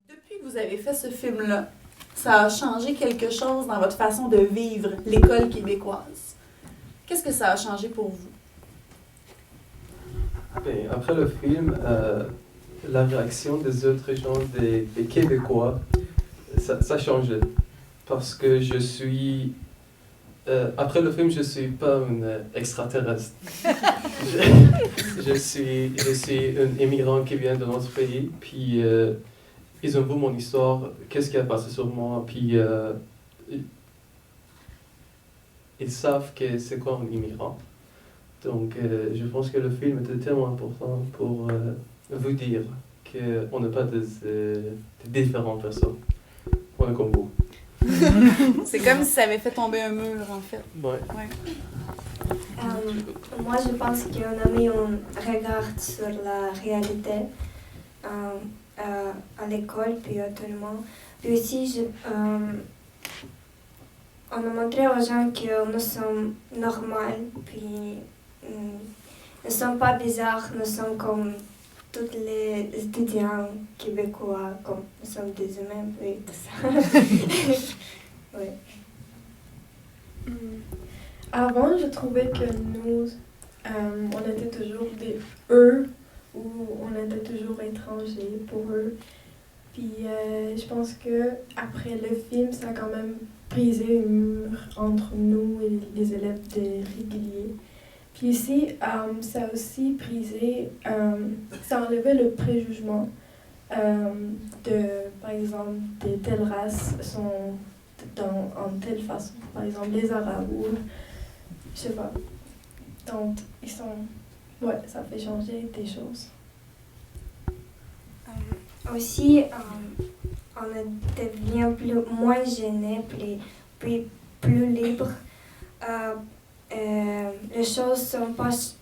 Depuis que vous avez fait ce film-là, ça a changé quelque chose dans votre façon de vivre l'école québécoise. Qu'est-ce que ça a changé pour vous? Ben, après le film, la réaction des autres gens, des Québécois, ça changeait. Parce que je suis... après le film, je ne suis pas un extraterrestre. je suis un immigrant qui vient de notre pays. Puis ils ont vu mon histoire, qu'est-ce qui a passé sur moi. Puis ils savent que c'est quoi un immigrant. Donc, je pense que le film était tellement important pour vous dire qu'on n'est pas des différentes personnes. On est comme vous. C'est comme si ça avait fait tomber un mur, en fait. Ouais. Moi, je pense qu'on a mis un regard sur la réalité à l'école, puis à tout le monde. Puis aussi, on a montré aux gens que nous sommes normaux, puis nous ne sommes pas bizarres, nous sommes comme tous les étudiants québécois, comme nous sommes des humains, puis tout ça. Oui. Avant, je trouvais que nous, on était toujours des eux, ou on était toujours étrangers pour eux. Puis je pense que après le film, ça a quand même brisé un mur entre nous et les élèves des réguliers. Puis ici, ça a aussi brisé, ça a enlevé le préjugement de, par exemple, de telles races sont en telle façon. Par exemple, les Arabes ou, je sais pas. Donc, ils sont, ouais, ça fait changer des choses. Aussi, on devient moins gêné, puis plus libre. Les choses ne sont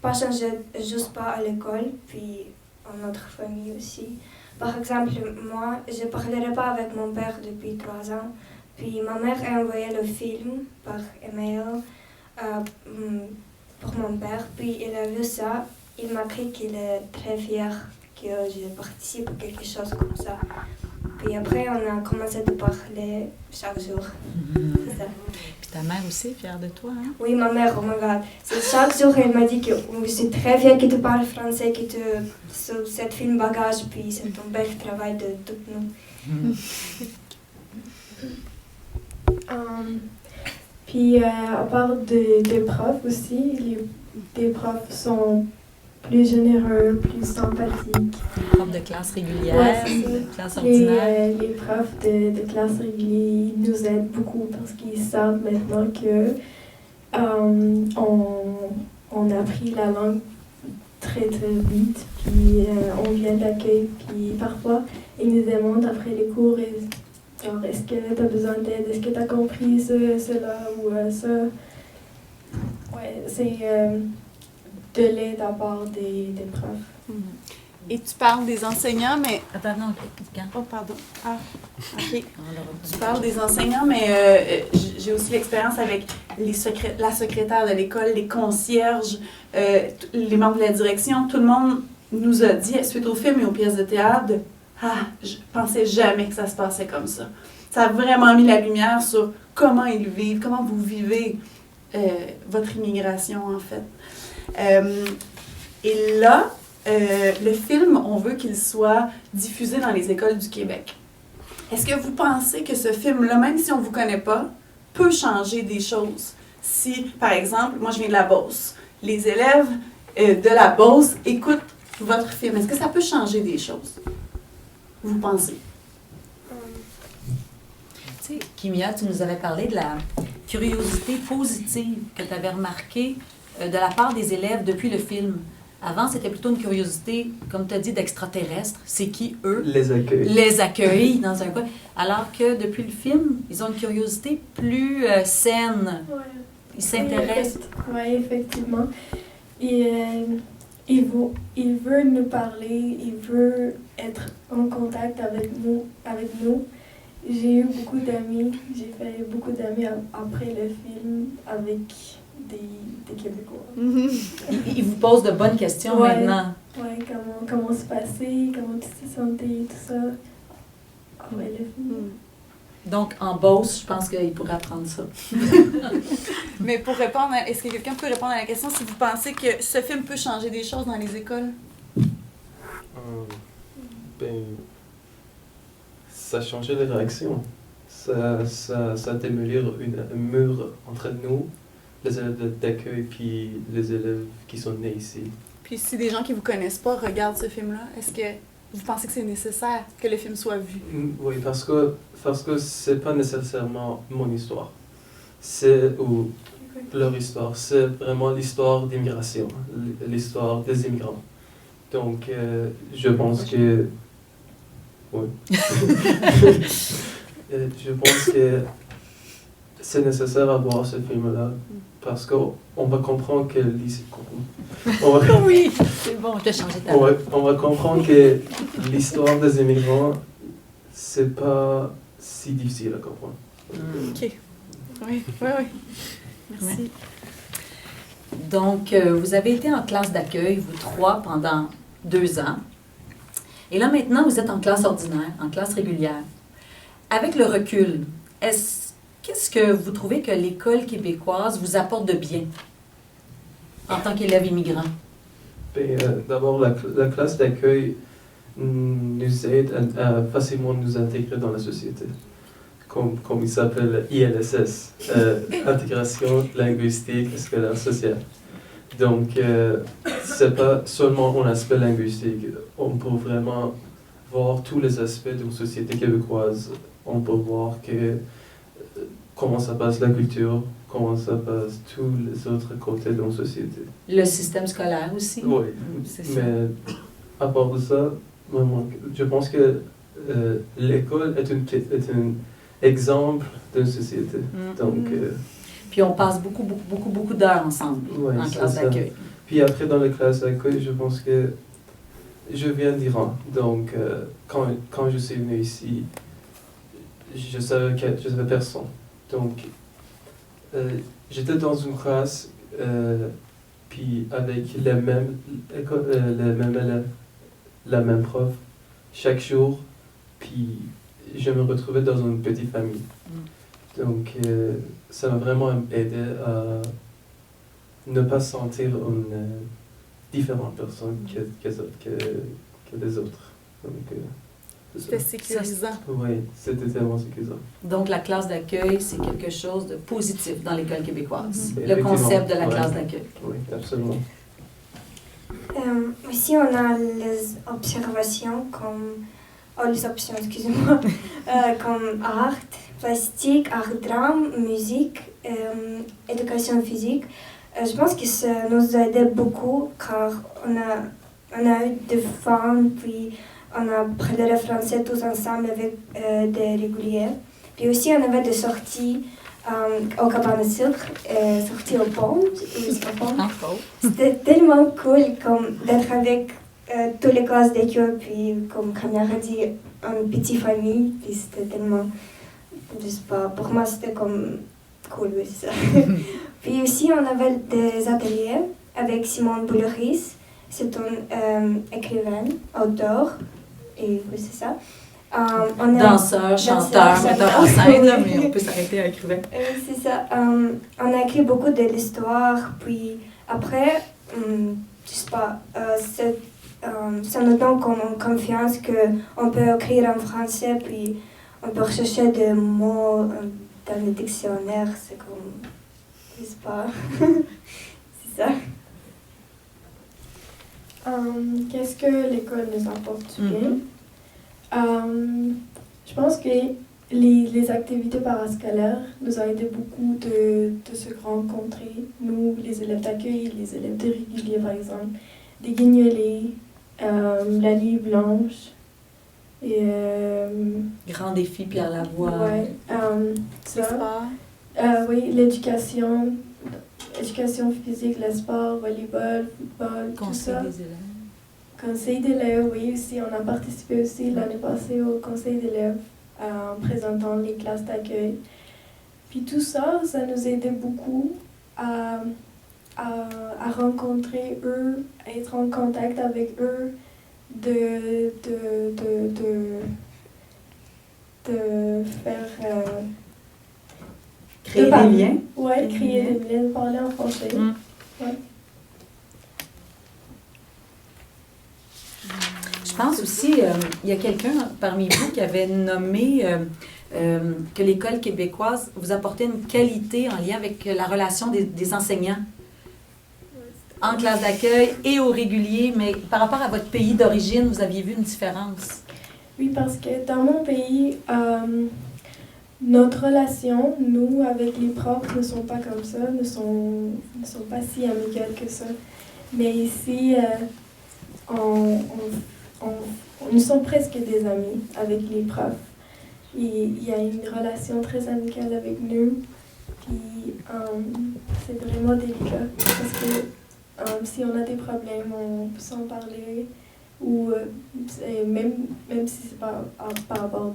pas changées juste pas à l'école, puis en notre famille aussi. Par exemple, moi, je ne parlerai pas avec mon père depuis 3 ans. Puis ma mère a envoyé le film par email pour mon père. Puis il a vu ça. Il m'a écrit qu'il est très fier que je participe à quelque chose comme ça. Puis après, on a commencé à parler chaque jour. C'est ça. Puis ta mère aussi est fière de toi, hein? Oui, ma mère, oh my god. Chaque jour, elle m'a dit que je suis très fière que tu parles français, que tu cette film bagage, puis c'est ton bel travail de toutes nous. Puis à part des profs aussi, les profs sont plus généreux, plus sympathiques. Les profs de classe régulière, Ouais, de classe ordinaire. Les profs de classe régulière nous aident beaucoup parce qu'ils savent maintenant que on a appris la langue très très vite, puis on vient d'accueil, puis parfois ils nous demandent après les cours, genre, est-ce que tu as besoin d'aide, est-ce que tu as compris cela ou ça. Ouais, c'est de l'aide à part des profs. Et tu parles des enseignants, mais... Attends, non, Oh, pardon. Ah, OK. on l'aura Tu parles des enseignants, mais j'ai aussi l'expérience avec la secrétaire de l'école, les concierges, les membres de la direction. Tout le monde nous a dit, suite au film et aux pièces de théâtre, je pensais jamais que ça se passait comme ça. Ça a vraiment mis la lumière sur comment ils vivent, comment vous vivez votre immigration, en fait. Et là, le film, on veut qu'il soit diffusé dans les écoles du Québec. Est-ce que vous pensez que ce film-là, même si on ne vous connaît pas, peut changer des choses? Si, par exemple, moi je viens de la Beauce, les élèves de la Beauce écoutent votre film, est-ce que ça peut changer des choses? Vous pensez? Tu sais, Kimia, tu nous avais parlé de la curiosité positive que tu avais remarquée de la part des élèves depuis le film. Avant, c'était plutôt une curiosité, comme tu as dit, d'extraterrestres. C'est qui, eux? Les accueils. Les accueils dans un coin. Alors que depuis le film, ils ont une curiosité plus saine. Ouais. Ils s'intéressent. Oui, effectivement. Et il veut nous parler, il veut être en contact avec nous. J'ai eu beaucoup d'amis, j'ai fait beaucoup d'amis après le film avec des Québécois. Ils vous posent de bonnes questions Ouais. maintenant. Ouais, comment se passer, comment tu te sentais, tout ça. après le film. Donc, en Beauce, je pense qu'il pourrait apprendre ça. Mais pour répondre, est-ce que quelqu'un peut répondre à la question si vous pensez que ce film peut changer des choses dans les écoles? Ben, ça changeait les réactions. Ça démolit un mur entre nous, les élèves d'accueil, puis les élèves qui sont nés ici. Puis si des gens qui vous connaissent pas regardent ce film-là, est-ce que vous pensez que c'est nécessaire que le film soit vu? Oui, parce que c'est pas nécessairement mon histoire. Ou leur histoire. C'est vraiment l'histoire d'immigration, l'histoire des immigrants. Donc, je pense que... Oui. Je pense que c'est nécessaire à voir ce film-là parce qu'on va comprendre que Oui, c'est bon, je vais changer ta on va comprendre que l'histoire des immigrants, c'est pas si difficile à comprendre. OK. Oui. Merci. Donc, vous avez été en classe d'accueil, vous trois, pendant 2 ans. Et là, maintenant, vous êtes en classe ordinaire, en classe régulière. Avec le recul, qu'est-ce que vous trouvez que l'école québécoise vous apporte de bien en tant qu'élève immigrant? D'abord, la classe d'accueil nous aide à facilement nous intégrer dans la société. Comme il s'appelle ILSS, Intégration linguistique scolaire sociale. Donc, c'est pas seulement un aspect linguistique. On peut vraiment voir tous les aspects d'une société québécoise. On peut voir comment ça passe la culture, comment ça passe tous les autres côtés de la société. Le système scolaire aussi? Oui, c'est ça. mais à part de ça, je pense que l'école est un exemple d'une société. Donc, puis on passe beaucoup d'heures ensemble en classe d'accueil. Puis après, dans la classe d'accueil, je pense que je viens d'Iran. Donc, quand je suis venu ici, je savais personne. Donc, j'étais dans une classe, puis avec les mêmes élèves, la même prof, chaque jour, puis je me retrouvais dans une petite famille. Donc, ça m'a vraiment aidé à ne pas sentir une différente personne que les autres. Donc, C'était sécurisant. Oui, c'était tellement sécurisant. Donc, la classe d'accueil, c'est quelque chose de positif dans l'école québécoise. Le Effectivement. concept de la classe d'accueil. Oui, absolument. Aussi, on a les observations comme... Oh, les options, excusez-moi. Comme art, plastique, art drame, musique, éducation physique. Je pense que ça nous a aidé beaucoup car on a eu des femmes, puis on a parlé le français tous ensemble avec des réguliers. Puis aussi, on avait des sorties au cabane de sucre, sorties au pont. C'était tellement cool d'être avec toutes les classes d'école, puis comme Camilla a dit, une petite famille. Puis c'était tellement, je sais pas, pour moi c'était comme cool, oui, c'est ça. Puis aussi, on avait des ateliers avec Simone Bouleris. C'est un écrivain, auteur, et oui, c'est ça. Danseur, chanteur, metteur en scène, mais on peut s'arrêter à écrivain. C'est ça. On a écrit beaucoup de l'histoire, puis après, je sais pas, ça nous donne comme confiance qu'on peut écrire en français, puis on peut rechercher des mots dans le dictionnaire. C'est comme, je sais pas, c'est ça. Qu'est-ce que l'école nous apporte bien? Je pense que les activités parascolaires nous ont aidé beaucoup de se rencontrer, nous, les élèves d'accueil, les élèves de régulier par exemple, des guignolés, la nuit blanche, et... Grand défi, Pierre Lavoie. Ouais, ça. Oui, l'éducation physique, le sport, volleyball, football, tout ça. Conseil des élèves. Conseil d'élèves, oui, aussi. On a participé aussi l'année passée au conseil d'élèves en présentant les classes d'accueil. Puis tout ça, ça nous aidait beaucoup à rencontrer eux, à être en contact avec eux, de faire... Créer de parler. des liens. Ouais, créer des liens, parler en français. Ouais. Je pense aussi, il y a quelqu'un parmi vous qui avait nommé que l'école québécoise vous apportait une qualité en lien avec la relation des enseignants en classe d'accueil et au régulier, mais par rapport à votre pays d'origine, vous aviez vu une différence? Oui, parce que dans mon pays, notre relation, nous, avec les profs, ne sont pas comme ça, ne sont pas si amicales que ça. Mais ici, nous sommes presque des amis avec les profs. Il y a une relation très amicale avec nous. Puis c'est vraiment délicat parce que si on a des problèmes, on peut s'en parler. Ou même si c'est par rapport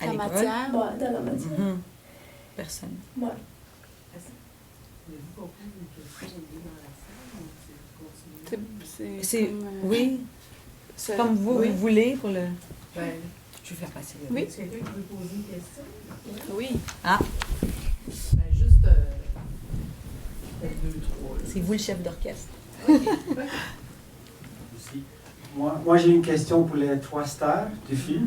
À La l'école? matière. ouais, dans la matière. Mhm. Personne. Ouais. C'est, comme, oui, ça- comme vous, oui. vous voulez pour le... Ben, Je vais faire passer le... Oui. est-ce quelqu'un qui veut poser une question? Oui. Ben, juste peut-être 2, 3. C'est vous le chef d'orchestre. Aussi. Moi j'ai une question pour les 3 stars du film.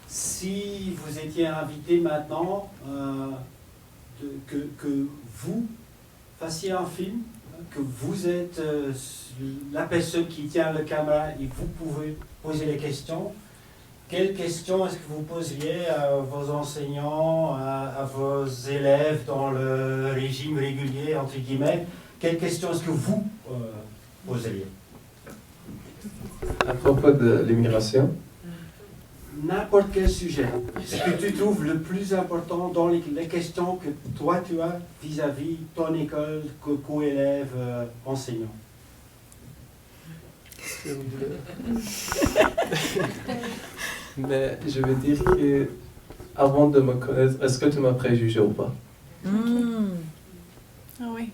Si vous étiez invité maintenant, que vous fassiez un film, que vous êtes la personne qui tient la caméra et vous pouvez poser les questions, quelles questions est-ce que vous poseriez à vos enseignants, à vos élèves dans le régime régulier, entre guillemets? Quelles questions est-ce que vous poseriez? À propos de l'immigration, N'importe quel sujet. Ce que tu trouves le plus important dans les questions que toi tu as vis-à-vis ton école, co-élève, enseignant. mais je veux dire que avant de me connaître, est-ce que tu m'as préjugé ou pas? Mm. Ah oui.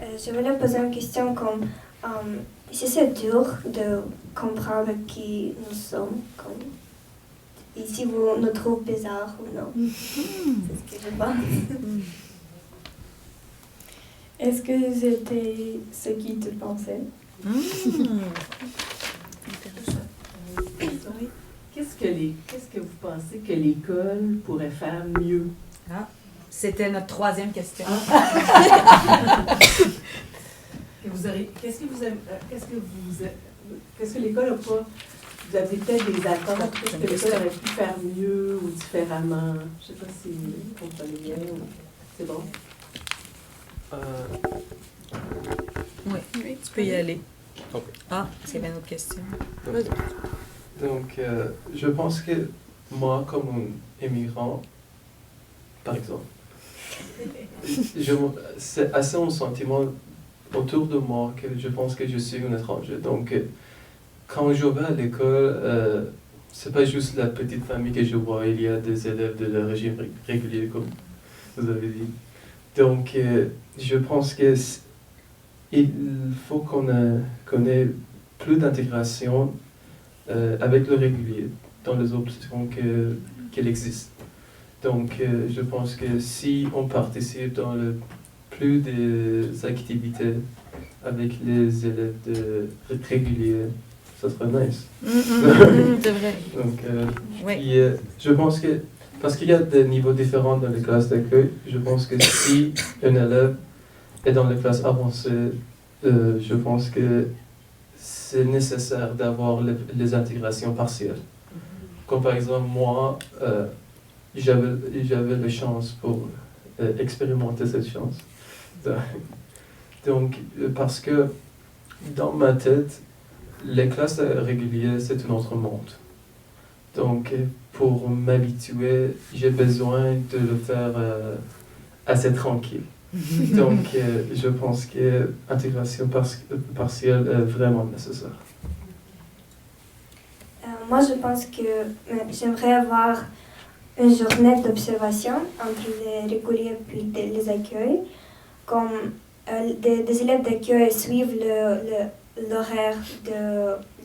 Je voulais poser une question comme si c'est dur de comprendre qui nous sommes, comme, et si vous nous trouvez bizarres ou non. C'est ce que je pense. Est-ce que j'étais ce qui te pensait? Qu'est-ce que vous pensez que l'école pourrait faire mieux? C'était notre 3e question. Qu'est-ce que l'école n'a pas? Vous avez peut-être des attentes, qu'est-ce que l'école aurait pu faire mieux ou différemment? Je ne sais pas si vous comprenez bien. C'est bon? Oui, tu peux y aller. Ok. Ah, c'est bien une autre question. Donc, je pense que moi, comme un immigrant, par exemple, c'est assez un sentiment autour de moi que je pense que je suis un étranger. Donc, quand je vais à l'école, c'est pas juste la petite famille que je vois, il y a des élèves de le régime régulier, comme vous avez dit. Donc, je pense que il faut qu'on ait plus d'intégration avec le régulier dans les options qu'il existe. Donc, je pense que si on participe dans plus des activités avec les élèves réguliers, ça serait nice. C'est vrai. Donc, Oui. puis, je pense que, parce qu'il y a des niveaux différents dans les classes d'accueil, je pense que si un élève est dans les classes avancées, je pense que c'est nécessaire d'avoir les intégrations partielles. Comme par exemple, moi, j'avais la chance pour expérimenter cette chance. Donc, parce que dans ma tête, les classes régulières, c'est un autre monde. Donc, pour m'habituer, j'ai besoin de le faire assez tranquille. Donc, je pense que l'intégration partielle est vraiment nécessaire. Moi, je pense que j'aimerais avoir une journée d'observation entre les réguliers et les accueils. Comme des élèves d'accueil suivent l'horaire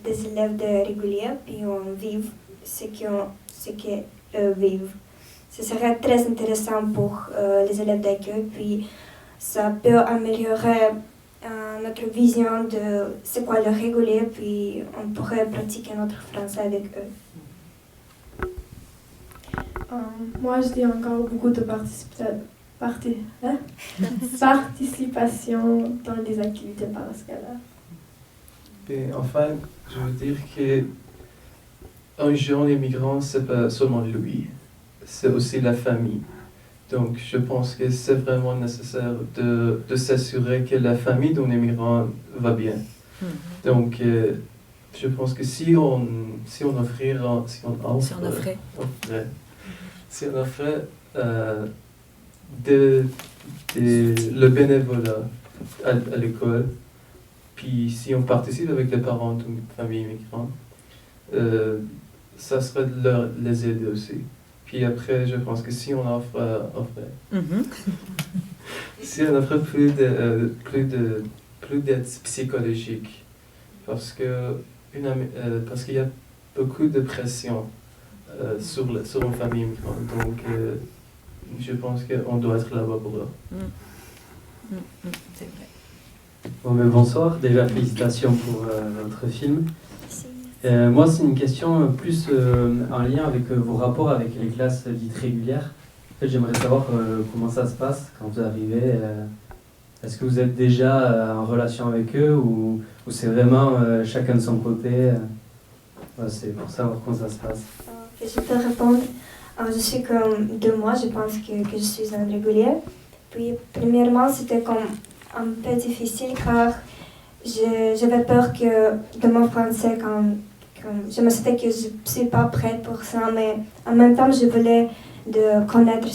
des élèves de régulier, puis on vit ce qu'ils vivent. Ce serait très intéressant pour les élèves d'accueil, puis ça peut améliorer notre vision de c'est quoi le régulier, puis on pourrait pratiquer notre français avec eux. Moi, je dis encore beaucoup de participation dans les activités parascolaires. Et enfin, je veux dire que un jeune immigrant, c'est pas seulement lui, c'est aussi la famille. Donc, je pense que c'est vraiment nécessaire de s'assurer que la famille d'un immigrant va bien. Donc, je pense que si on offrait le bénévolat à l'école, puis si on participe avec les parents d'une famille immigrante, ça serait de les aider aussi. Puis après, je pense que si on offre si on offre plus d'aide psychologique, parce qu'il y a beaucoup de pression sur une famille immigrante. Donc, je pense qu'on doit être là-bas pour eux. C'est vrai. Bon, mais bonsoir, déjà félicitations pour votre film. Moi, c'est une question plus en lien avec vos rapports avec les classes dites régulières. En fait, j'aimerais savoir comment ça se passe quand vous arrivez. Est-ce que vous êtes déjà en relation avec eux ou c'est vraiment chacun de son côté c'est pour savoir comment ça se passe. Je peux répondre. Je suis comme 2 mois, je pense que je suis en régulier. Puis, premièrement, c'était comme un peu difficile car j'avais peur que de mon français, quand je me sentais que je ne suis pas prête pour ça, mais en même temps, je voulais de connaître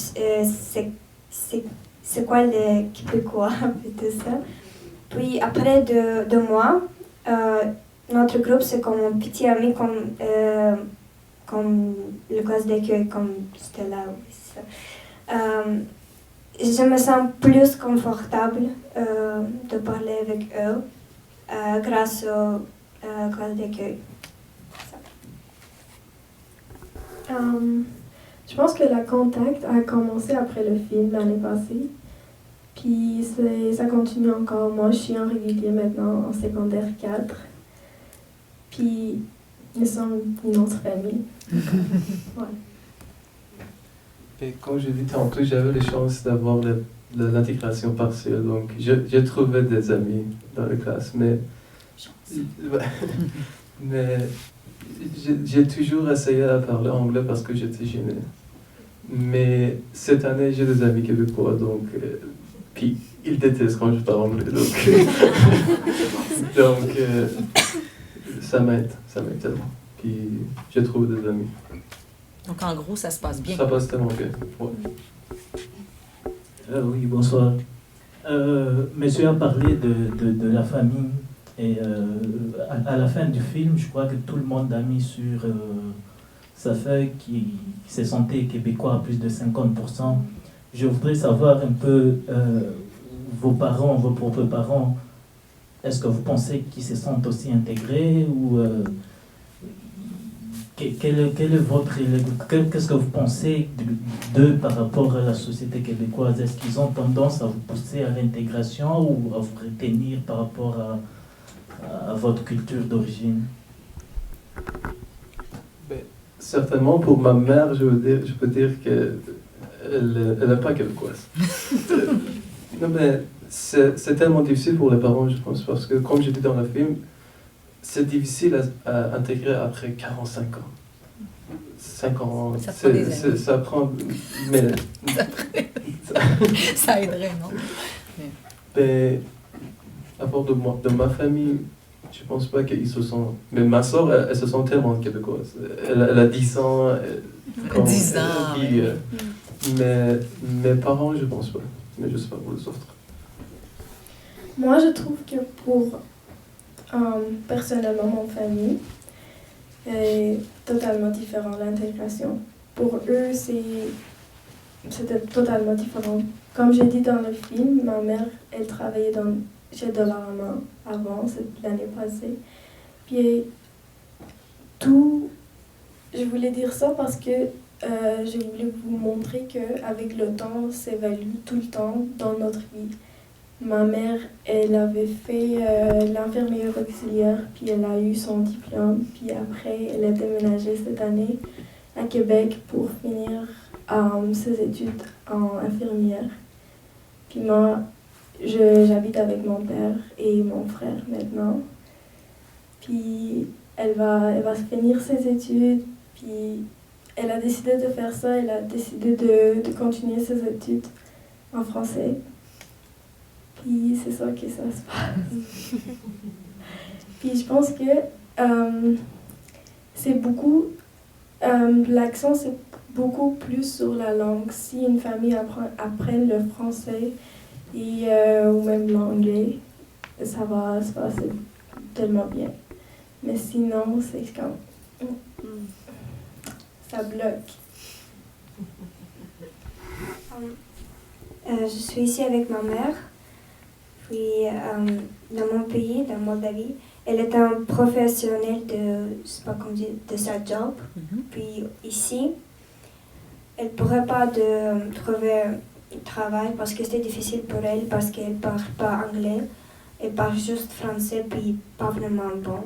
c'est quoi le québécois et tout ça. Puis après 2 mois, notre groupe, c'est comme un petit ami, comme le classe d'accueil, comme c'était là. Je me sens plus confortable de parler avec eux grâce au classe d'accueil. Je pense que le contact a commencé après le film l'année passée. Puis ça continue encore. Moi, je suis en régulier maintenant en secondaire 4. Puis nous sommes une autre famille. Ouais. Et comme je dis tantôt, j'avais la chance d'avoir l'intégration partielle. Donc, j'ai trouvé des amis dans la classe. Mais j'ai toujours essayé de parler anglais parce que j'étais gêné. Mais cette année, j'ai des amis québécois, donc puis ils détestent quand je parle anglais, donc ça m'aide tellement. Puis je trouve des amis. Donc en gros, ça se passe bien. Ça passe tellement bien. Ouais. Oui, bonsoir. Monsieur a parlé de la famille. Et à la fin du film, je crois que tout le monde a mis sur sa feuille qui se sentait québécois à plus de 50%. Je voudrais savoir un peu vos parents, vos propres parents, est-ce que vous pensez qu'ils se sentent aussi intégrés ou quel est votre... Qu'est-ce que vous pensez d'eux par rapport à la société québécoise? Est-ce qu'ils ont tendance à vous pousser à l'intégration ou à vous retenir par rapport à votre culture d'origine? Certainement, pour ma mère, je peux dire qu'elle n'est pas québécoise. Non, mais c'est tellement difficile pour les parents, je pense, parce que, comme j'ai dit dans le film, c'est difficile à intégrer après 45 ans. 5 ans, ça prend... Mais, ça aiderait, non? Mais, à part de ma famille, je pense pas qu'ils se sentent... Mais ma soeur, elle se sent tellement québécoise. Elle a 10 ans. 10 ans. Mais mes parents, je pense pas. Mais je sais pas pour les autres. Moi, je trouve que pour personnellement, mon famille est totalement différent l'intégration. Pour eux, c'était totalement différent. Comme j'ai dit dans le film, ma mère, elle travaillait chez Dollarama avant, c'était l'année passée. Puis je voulais dire ça parce que je voulais vous montrer qu'avec le temps, s'évalue tout le temps dans notre vie. Ma mère, elle avait fait l'infirmière auxiliaire, puis elle a eu son diplôme, puis après, elle a déménagé cette année à Québec pour finir ses études en infirmière. Puis moi, j'habite avec mon père et mon frère maintenant. Puis elle va finir ses études, puis elle a décidé de faire ça, elle a décidé de continuer ses études en français. Puis c'est ça que ça se passe. Puis je pense que c'est beaucoup, l'accent c'est beaucoup plus sur la langue. Si une famille apprend le français ou même l'anglais, ça va se passer tellement bien. Mais sinon, c'est comme... ça bloque. Je suis ici avec ma mère. Puis, dans mon pays, dans Moldavie, elle est un professionnel je sais pas comment dire, de sa job. Puis ici, elle ne pourrait pas trouver un travail parce que c'est difficile pour elle, parce qu'elle ne parle pas anglais. Elle parle juste français, puis pas vraiment bon.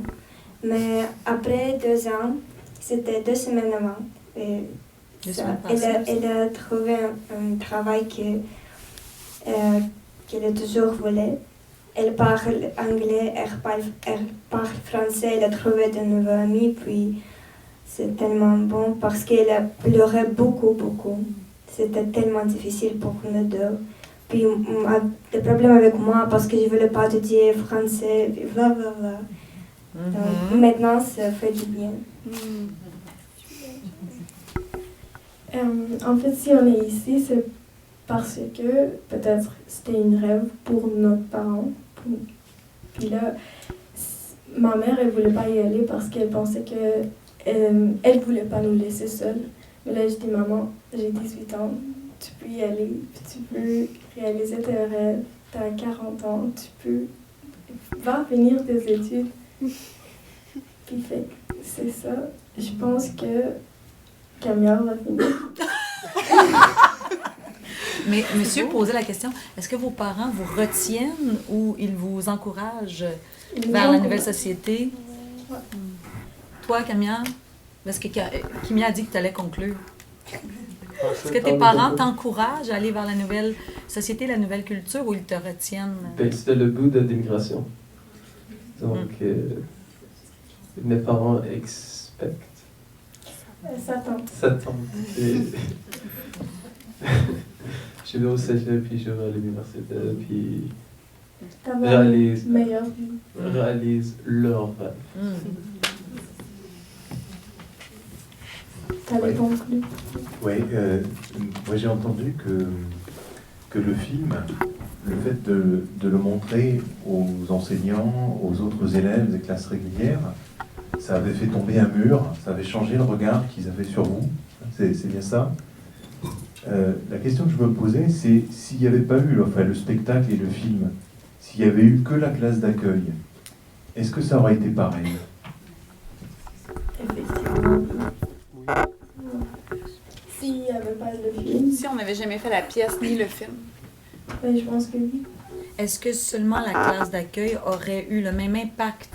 Mais après 2 ans, c'était 2 semaines avant, elle a trouvé un travail qu'elle a toujours voulu. Elle parle anglais, elle parle français, elle a trouvé de nouveaux amis, puis c'est tellement bon parce qu'elle a pleuré beaucoup, beaucoup. C'était tellement difficile pour nous deux. Puis le problème avec moi parce que je ne voulais pas étudier français, puis blablabla. Donc maintenant, ça fait du bien. En fait, si on est ici, c'est parce que peut-être c'était une rêve pour nos parents. Puis là, ma mère, elle voulait pas y aller parce qu'elle pensait que elle voulait pas nous laisser seuls. Mais là, je dis, maman, j'ai 18 ans, tu peux y aller, puis tu peux réaliser tes rêves, tu as 40 ans, va finir tes études. Puis c'est ça. Je pense que Camilla va finir. Mais monsieur posait la question, est-ce que vos parents vous retiennent ou ils vous encouragent vers la nouvelle société? Ouais. Toi, Camilla, parce que Camilla a dit que tu allais conclure. Est-ce que tes parents t'encouragent à aller vers la nouvelle société, la nouvelle culture, ou ils te retiennent? C'était le bout de l'immigration. Donc, mes parents expectent. S'attendent. Je vais au cégep, puis je vais à l'université, puis réalise leur rêve. T'allais conclure? Oui, moi j'ai entendu que le film, le fait de le montrer aux enseignants, aux autres élèves des classes régulières, ça avait fait tomber un mur, ça avait changé le regard qu'ils avaient sur vous. C'est bien ça? La question que je me posais, c'est s'il n'y avait pas eu le spectacle et le film, s'il n'y avait eu que la classe d'accueil, est-ce que ça aurait été pareil? Effectivement. S'il n'y avait pas le film. Si on n'avait jamais fait la pièce ni le film. Ben, je pense que oui. Est-ce que seulement la classe d'accueil aurait eu le même impact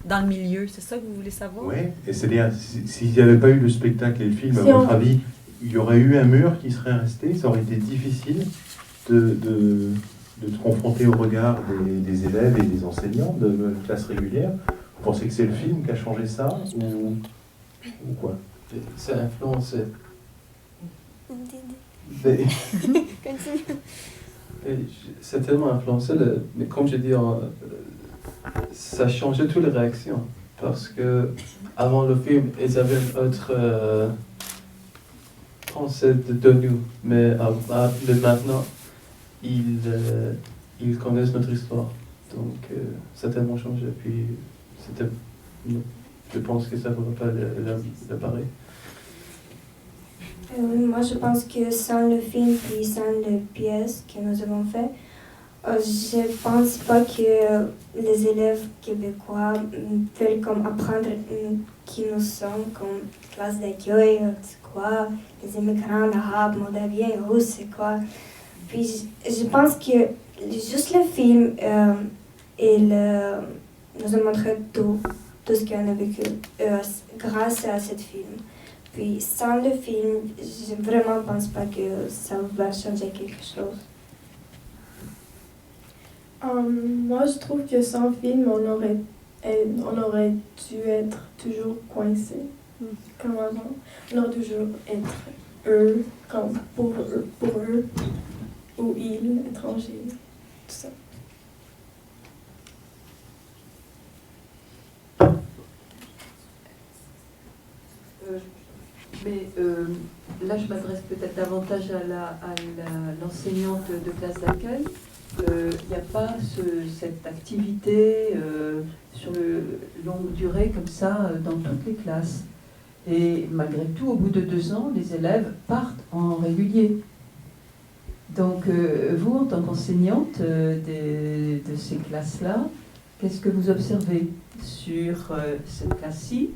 dans le milieu? C'est ça que vous voulez savoir? Oui, et c'est-à-dire, s'il n'y avait pas eu le spectacle et le film, à votre avis, il y aurait eu un mur qui serait resté, ça aurait été difficile de se confronter au regard des élèves et des enseignants de la classe régulière. Vous pensez que c'est le film qui a changé ça ou quoi? C'est influencé. C'est tellement influencé, mais comme je dis, ça changeait toutes les réactions. Parce que avant le film, ils avaient une autre pensée de nous. Mais maintenant, ils connaissent notre histoire. Donc, ça a tellement changé. Puis, je pense que ça ne va pas le pareil. Moi, je pense que sans le film puis sans les pièces que nous avons fait, je pense pas que les élèves québécois veulent comme apprendre qui nous sommes comme classe d'accueil, c'est quoi, les immigrants arabes, moldaviens, russes, c'est quoi. Puis je pense que juste le film nous a montré tout ce qu'on a vécu grâce à ce film. Puis sans le film, je vraiment pense pas que ça va changer quelque chose. Moi, je trouve que sans film, on aurait dû être toujours coincé, comme avant. On aurait toujours être eux, comme pour eux, ou ils, étrangers, tout ça. Mais là, je m'adresse peut-être davantage à l'enseignante de classe d'accueil. Il n'y a pas cette activité sur longue durée comme ça dans toutes les classes. Et malgré tout, au bout de 2 ans, les élèves partent en régulier. Donc, vous, en tant qu'enseignante de ces classes-là, qu'est-ce que vous observez sur cette classe-ci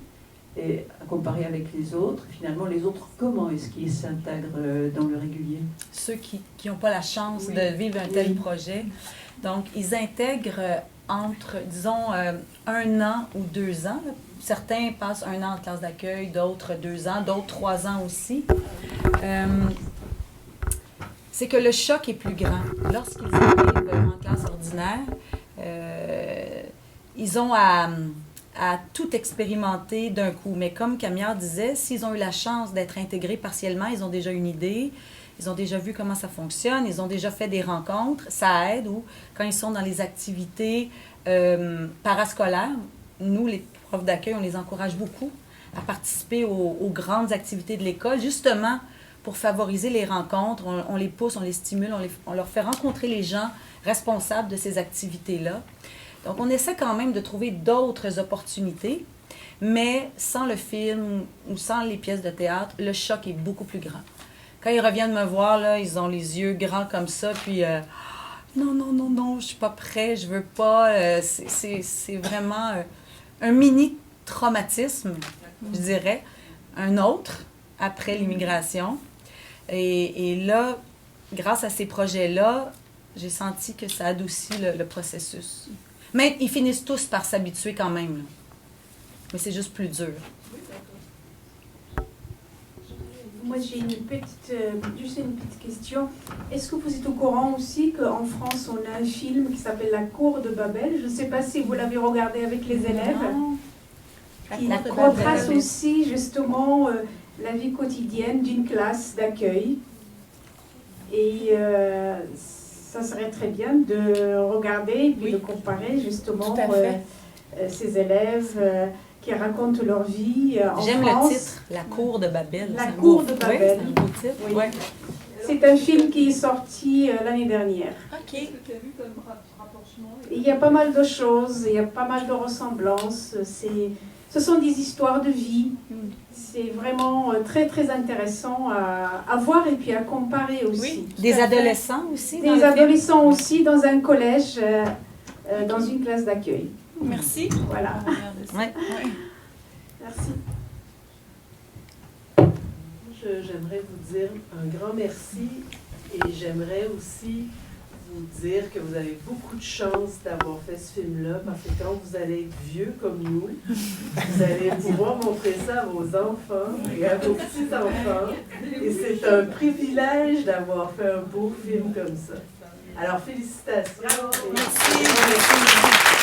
et à comparer avec les autres? Finalement, les autres, comment est-ce qu'ils s'intègrent dans le régulier? Ceux qui n'ont pas la chance de vivre un tel projet. Donc, ils intègrent entre, disons, 1 an ou 2 ans. Certains passent 1 an en classe d'accueil, d'autres 2 ans, d'autres 3 ans aussi. C'est que le choc est plus grand. Lorsqu'ils arrivent en classe ordinaire, ils ont à tout expérimenter d'un coup. Mais comme Camiard disait, s'ils ont eu la chance d'être intégrés partiellement, ils ont déjà une idée, ils ont déjà vu comment ça fonctionne, ils ont déjà fait des rencontres, ça aide. Ou quand ils sont dans les activités parascolaires, nous, les profs d'accueil, on les encourage beaucoup à participer aux grandes activités de l'école, justement pour favoriser les rencontres. On les pousse, on les stimule, on leur fait rencontrer les gens responsables de ces activités-là. Donc, on essaie quand même de trouver d'autres opportunités, mais sans le film ou sans les pièces de théâtre, le choc est beaucoup plus grand. Quand ils reviennent me voir, là, ils ont les yeux grands comme ça, puis non, je suis pas prêt, je veux pas. C'est vraiment un mini-traumatisme, je dirais, un autre après l'immigration. Et là, grâce à ces projets-là, j'ai senti que ça adoucit le processus. Mais ils finissent tous par s'habituer quand même. Là. Mais c'est juste plus dur. Moi, j'ai juste une petite question. Est-ce que vous êtes au courant aussi qu'en France, on a un film qui s'appelle La Cour de Babel? Je ne sais pas si vous l'avez regardé avec les élèves. Non. Qui retrace aussi justement la vie quotidienne d'une classe d'accueil. Et ça serait très bien de regarder et puis de comparer justement ces élèves qui racontent leur vie en France. J'aime le titre, La Cour de Babel. La Cour de Babel. Oui, c'est un beau titre. Oui. Ouais. C'est un film qui est sorti l'année dernière. OK. Il y a pas mal de choses, il y a pas mal de ressemblances. Ce sont des histoires de vie. C'est vraiment très, très intéressant à voir et puis à comparer aussi. Oui. Des adolescents aussi? Des adolescents aussi dans un collège, dans une classe d'accueil. Merci. Voilà. Ouais. Merci. J'aimerais vous dire un grand merci et j'aimerais aussi vous dire que vous avez beaucoup de chance d'avoir fait ce film-là parce que quand vous allez être vieux comme nous, vous allez pouvoir montrer ça à vos enfants et à vos petits-enfants. Et c'est un privilège d'avoir fait un beau film comme ça. Alors, félicitations. Merci.